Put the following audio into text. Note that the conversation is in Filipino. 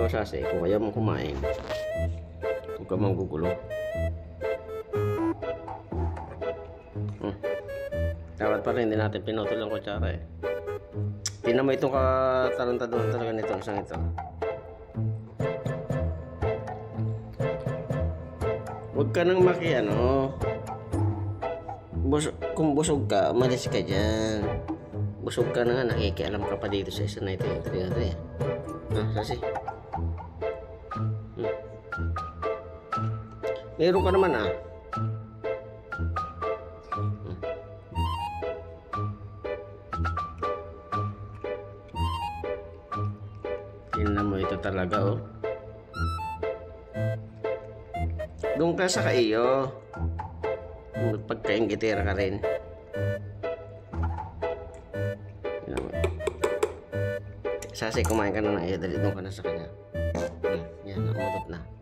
Ikaw Sase, kung ayaw mong kumain, huwag ka manggugulo. Dapat pa rin, hindi natin pinutol ang kutsara eh. Tingnan mo itong katarantaduhan talaga nito, isang ito. Huwag ka nang kung busog ka, umalis ka dyan. Busog ka na nga, nakikialam ka pa dito sa isa na ito. Sasi. Meron ka naman Tingnan mo ito talaga Doon ka sa kaiyo. Pagkaingitira ka rin. Sasi, kumain ka na ng iyo. Dali doon ka na sa kanya. Yan, namutot na.